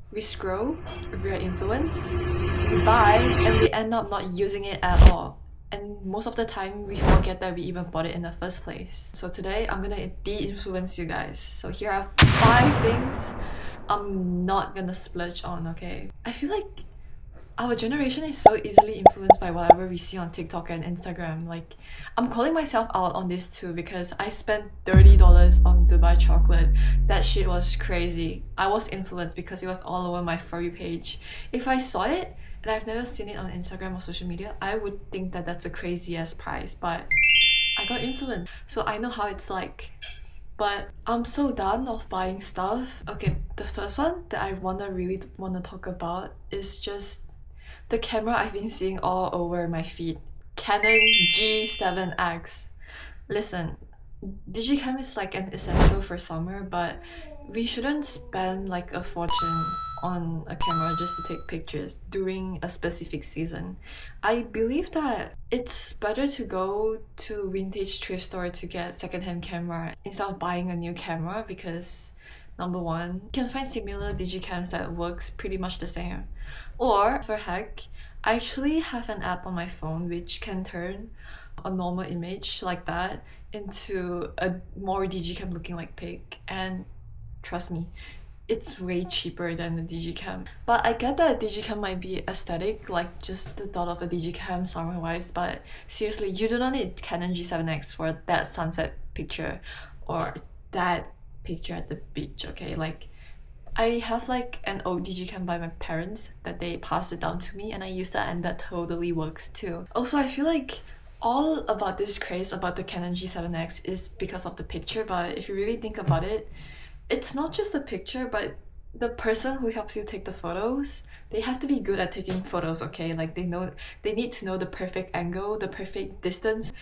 We scroll, we're influenced, we buy, and we end up not using it at all. And most of the time, we forget that we even bought it in the first place. So today, I'm gonna de-influence you guys. So here are 5 things I'm not gonna splurge on, okay? I feel like our generation is so easily influenced by whatever we see on TikTok and Instagram. Like, I'm calling myself out on this too because I spent $30 on Dubai chocolate. That shit was crazy. I was influenced because it was all over my For You page. If I saw it and I've never seen it on Instagram or social media, I would think that that's a crazy ass price, but I got influenced. So I know how it's like. But I'm so done of buying stuff. Okay, the first one that I really wanna talk about is just the camera I've been seeing all over my feed. Canon G7X. Listen, Digicam is like an essential for summer, but we shouldn't spend like a fortune on a camera just to take pictures during a specific season. I believe that it's better to go to vintage thrift store to get secondhand camera instead of buying a new camera because number one, you can find similar digicams that works pretty much the same. Or for heck, I actually have an app on my phone which can turn a normal image like that into a more digicam looking like pic, and trust me, it's way cheaper than the digicam. But I get that digicam might be aesthetic, like just the thought of a digicam summer vibes, but seriously, you do not need Canon G7X for that sunset picture or that picture at the beach, okay? Like, I have like an old digicam by my parents that they passed it down to me, and I use that, and that totally works too. Also, I feel like all about this craze about the Canon G7X is because of the picture, but if you really think about it, it's not just the picture, but the person who helps you take the photos, they have to be good at taking photos, okay? Like they need to know the perfect angle, the perfect distance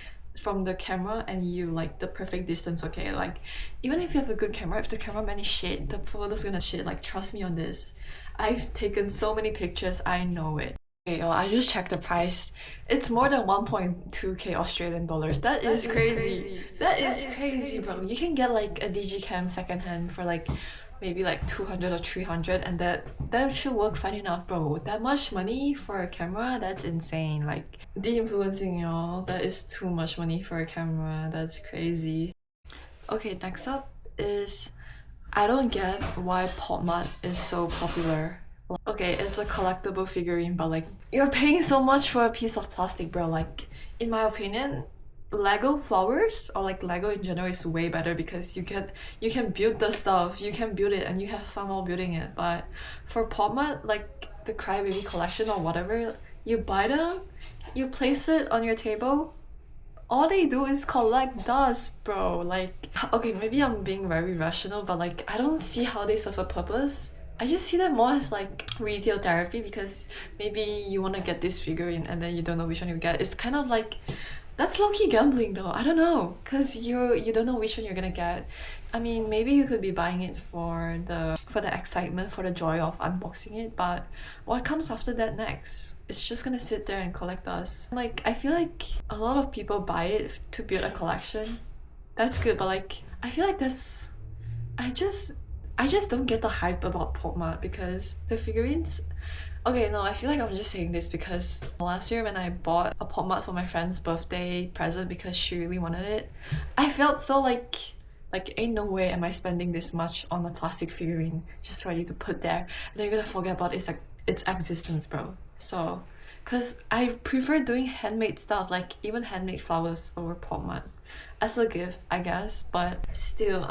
from the camera, and you like the perfect distance, okay? Like, even if you have a good camera, if the cameraman is shit, the photo's gonna shit. Like, trust me on this. I've taken so many pictures, I know it. Okay, well, I just checked the price. It's more than 1.2k Australian dollars. That is crazy. That is crazy, bro. You can get like a digicam secondhand for like maybe like 200 or 300, and that should work fine enough, bro. That much money for a camera, that's insane. Like, de-influencing y'all, that is too much money for a camera. That's crazy. Okay, next up is I don't get why popmart is so popular. Okay, it's a collectible figurine, but like, you're paying so much for a piece of plastic, bro. Like, in my opinion, Lego flowers or like Lego in general is way better because you can build the stuff, you can build it, and you have fun while building it. But for popmart, like the Crybaby collection or whatever, you buy them, you place it on your table, all they do is collect dust, bro. Like, okay, maybe I'm being very rational, but like, I don't see how they serve a purpose. I just see them more as like retail therapy because maybe you want to get this figurine and then you don't know which one you get. It's kind of like, that's low-key gambling though. I don't know, because you don't know which one you're gonna get. I mean, maybe you could be buying it for the excitement, for the joy of unboxing it, but what comes after that next? It's just gonna sit there and collect dust. Like, I feel like a lot of people buy it to build a collection. That's good, but like, I feel like that's I just don't get the hype about popmart because the figurines. Okay, no, I feel like I'm just saying this because last year when I bought a popmart for my friend's birthday present because she really wanted it, I felt so like ain't no way am I spending this much on a plastic figurine just for you to put there, and then you're gonna forget about its like its existence, bro. So, cause I prefer doing handmade stuff, like even handmade flowers over popmart as a gift, I guess. But still,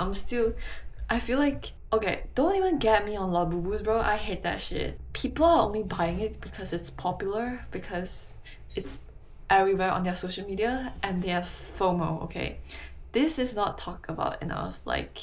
I feel like, okay, don't even get me on Labubus, bro. I hate that shit. People are only buying it because it's popular, because it's everywhere on their social media, and they have FOMO, okay? This is not talked about enough. Like,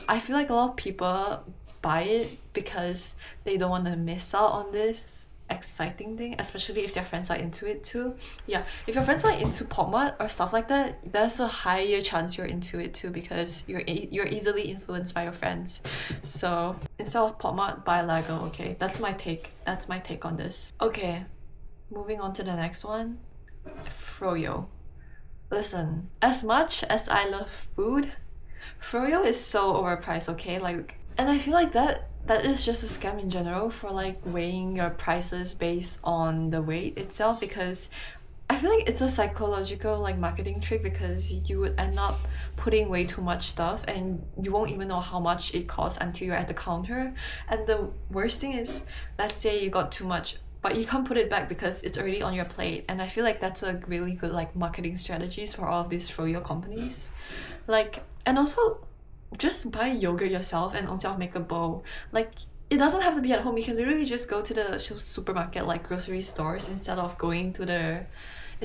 I feel like a lot of people buy it because they don't want to miss out on this exciting thing, especially if their friends are into it too. Yeah, if your friends are into popmart or stuff like that, there's a higher chance you're into it too because you're easily influenced by your friends. So instead of popmart, buy Lego. Okay, that's my take on this. Okay, moving on to the next one. Froyo. Listen, as much as I love food, froyo is so overpriced, okay? Like, and I feel like that is just a scam in general for like weighing your prices based on the weight itself, because I feel like it's a psychological like marketing trick, because you would end up putting way too much stuff and you won't even know how much it costs until you're at the counter. And the worst thing is, let's say you got too much but you can't put it back because it's already on your plate. And I feel like that's a really good like marketing strategies for all of these froyo companies. Like, and also just buy yogurt yourself and own self make a bowl. Like, it doesn't have to be at home. You can literally just go to the supermarket, like grocery stores, instead of going to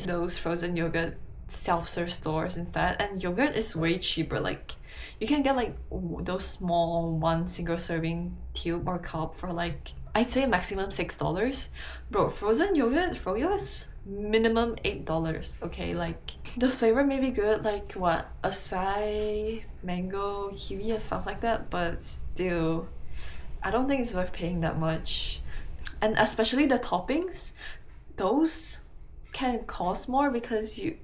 those frozen yogurt self-serve stores instead. And yogurt is way cheaper. Like, you can get like those small one single serving tube or cup for like, I'd say maximum $6. Bro, frozen yogurt froyo is minimum $8. Okay, like the flavor may be good, like what, acai, mango, kiwi and stuff like that, but still I don't think it's worth paying that much. And especially the toppings, those can cost more because you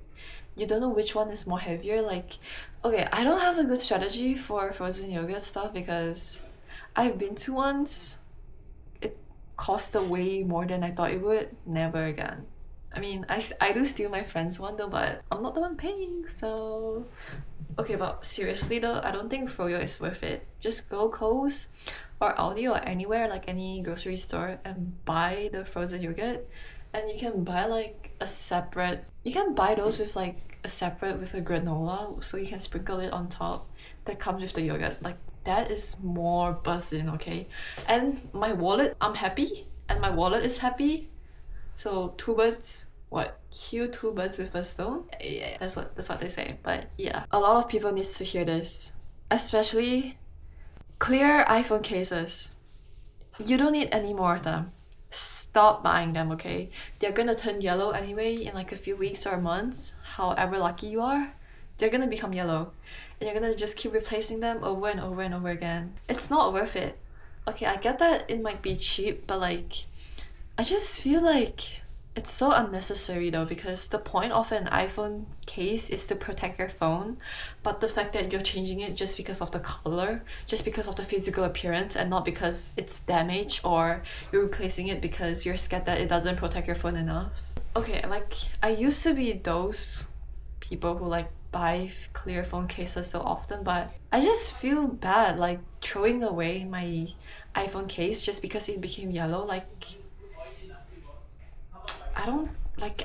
don't know which one is more heavier. Like, okay, I don't have a good strategy for frozen yogurt stuff because I've been to once, it cost way more than I thought it would. Never again. I mean, I do steal my friend's one though, but I'm not the one paying, so... Okay, but seriously though, I don't think froyo is worth it. Just go Coles or Aldi or anywhere, like any grocery store, and buy the frozen yogurt. And you can buy like a separate... You can buy those with like a separate with a granola, so you can sprinkle it on top. That comes with the yogurt. Like, that is more buzzing, okay? And my wallet, I'm happy, and my wallet is happy. So two birds, what? Kill two birds with a stone? Yeah, that's what they say. But yeah, a lot of people need to hear this, especially clear iPhone cases. You don't need any more of them. Stop buying them, okay? They're gonna turn yellow anyway in like a few weeks or months. However lucky you are, they're gonna become yellow, and you're gonna just keep replacing them over and over and over again. It's not worth it. Okay, I get that it might be cheap, but like, I just feel like it's so unnecessary though, because the point of an iPhone case is to protect your phone, but the fact that you're changing it just because of the color, just because of the physical appearance, and not because it's damaged, or you're replacing it because you're scared that it doesn't protect your phone enough. Okay, like, I used to be those people who like buy clear phone cases so often, but I just feel bad like throwing away my iPhone case just because it became yellow. Like,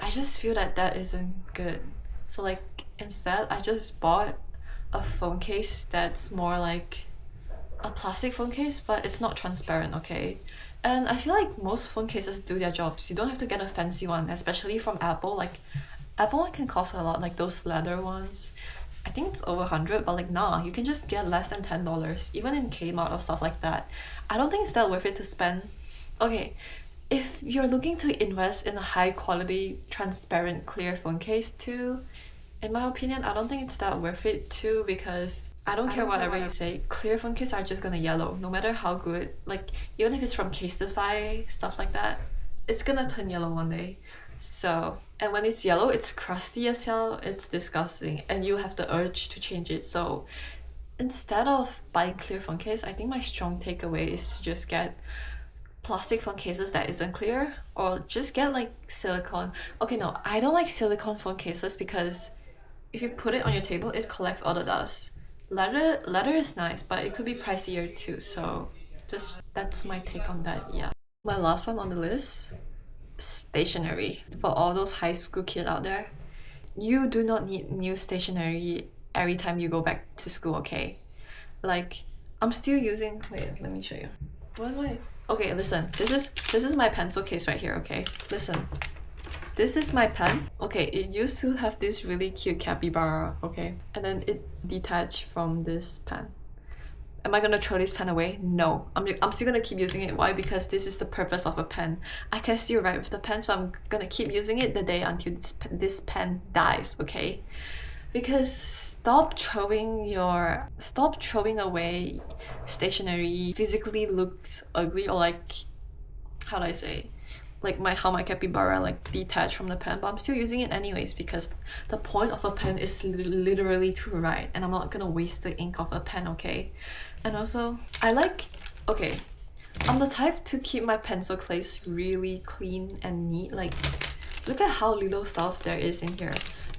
I just feel that that isn't good. So like, instead I just bought a phone case that's more like a plastic phone case, but it's not transparent, okay? And I feel like most phone cases do their jobs. You don't have to get a fancy one, especially from Apple. Like, Apple one can cost a lot, like those leather ones. I think it's over 100, but like, nah, you can just get less than $10, even in Kmart or stuff like that. I don't think it's that worth it to spend. Okay, if you're looking to invest in a high quality, transparent, clear phone case too, in my opinion, I don't think it's that worth it too, because I don't care whatever you say, clear phone cases are just gonna yellow, no matter how good. Like, even if it's from Casetify, stuff like that, it's gonna turn yellow one day. So, and when it's yellow, it's crusty as hell, it's disgusting, and you have the urge to change it. So instead of buying clear phone case, I think my strong takeaway is to just get plastic phone cases that isn't clear, or just get like silicone. Okay, no, I don't like silicone phone cases because if you put it on your table, it collects all the dust. Leather is nice, but it could be pricier too. So just, that's my take on that. Yeah, my last one on the list, stationery. For all those high school kids out there, you do not need new stationery every time you go back to school, okay? Like, I'm still using, wait, let me show you. Where's my... Okay, listen, this is my pencil case right here, okay? Listen, this is my pen. Okay, it used to have this really cute capybara, okay? And then it detached from this pen. Am I gonna throw this pen away? No, I'm still gonna keep using it. Why? Because this is the purpose of a pen. I can still write with the pen, so I'm gonna keep using it the day until this pen dies, okay? Because stop throwing away stationery physically looks ugly, or like, how do I say, like how my capybara like detached from the pen, but I'm still using it anyways, because the point of a pen is literally to write, and I'm not gonna waste the ink of a pen, okay? And also, I like, okay, I'm the type to keep my pencil case really clean and neat. Like, look at how little stuff there is in here.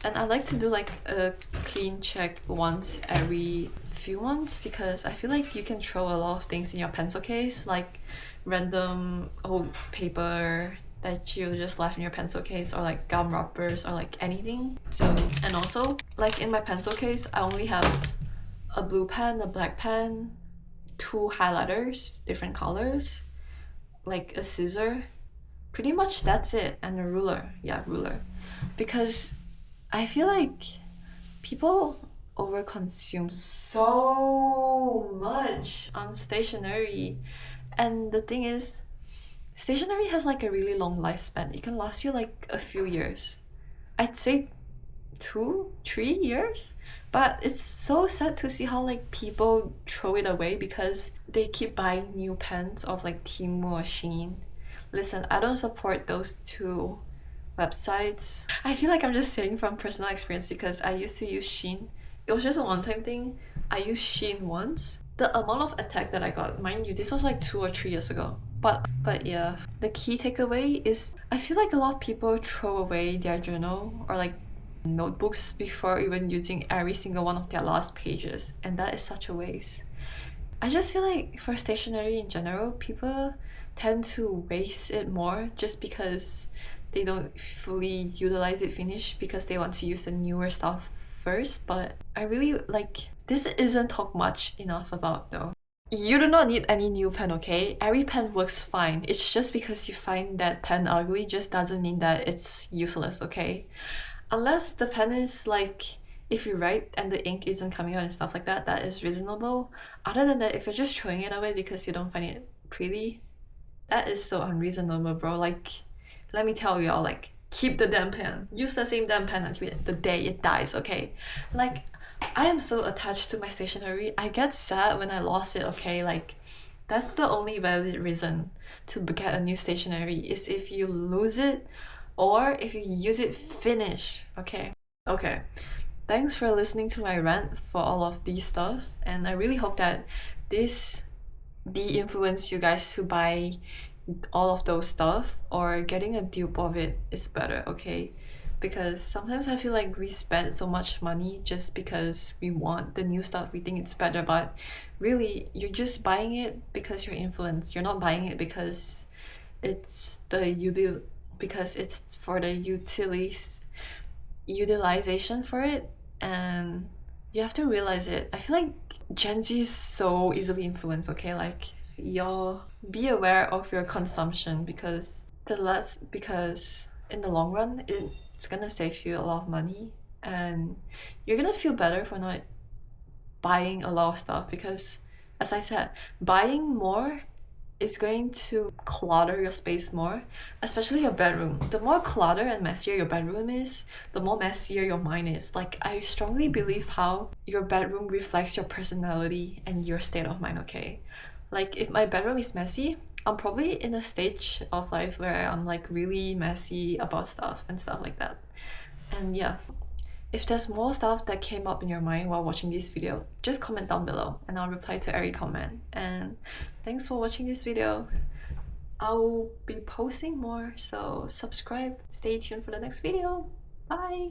And I like to do like a clean check once every few months because I feel like you can throw a lot of things in your pencil case, like random old paper that you just left in your pencil case, or like gum wrappers, or like anything. So, and also like in my pencil case, I only have a blue pen, a black pen, 2 highlighters, different colors, like a scissor. Pretty much that's it, and a ruler. Yeah, ruler. Because I feel like people overconsume so much on stationery. And the thing is, stationery has like a really long lifespan. It can last you like a few years. I'd say 2-3 years. But it's so sad to see how like people throw it away because they keep buying new pens of like Temu or Shein. Listen, I don't support those two websites. I feel like I'm just saying from personal experience because I used to use Shein. It was just a one-time thing. I used Shein once. The amount of attack that I got, mind you, this was like 2 or 3 years ago. But yeah, the key takeaway is I feel like a lot of people throw away their journal or like notebooks before even using every single one of their last pages, and that is such a waste. I just feel like for stationery in general, people tend to waste it more just because they don't fully utilize it finish because they want to use the newer stuff first. But I really like, this isn't talked much enough about though. You do not need any new pen, okay? Every pen works fine. It's just because you find that pen ugly just doesn't mean that it's useless, okay? Unless the pen is like, if you write and the ink isn't coming out and stuff like that, that is reasonable. Other than that, if you're just throwing it away because you don't find it pretty, that is so unreasonable, bro. Like, let me tell y'all, like, keep the damn pen. Use the same damn pen until the day it dies, okay? Like, I am so attached to my stationery. I get sad when I lost it, okay? Like, that's the only valid reason to get a new stationery is if you lose it or if you use it finish, okay? Okay, thanks for listening to my rant for all of these stuff, and I really hope that this de-influence you guys to buy all of those stuff, or getting a dupe of it is better, okay? Because sometimes I feel like we spend so much money just because we want the new stuff, we think it's better, but really you're just buying it because you're influenced. You're not buying it because it's because it's for the utilization for it, and you have to realize it. I feel like Gen Z is so easily influenced, okay? Like, y'all be aware of your consumption because in the long run it's gonna save you a lot of money, and you're gonna feel better for not buying a lot of stuff because, as I said, buying more is going to clutter your space more, especially your bedroom. The more cluttered and messier your bedroom is, the more messier your mind is. Like, I strongly believe how your bedroom reflects your personality and your state of mind, okay? Like, if my bedroom is messy, I'm probably in a stage of life where I'm like really messy about stuff and stuff like that. And yeah, if there's more stuff that came up in your mind while watching this video, just comment down below and I'll reply to every comment. And thanks for watching this video. I'll be posting more, so subscribe, stay tuned for the next video. Bye!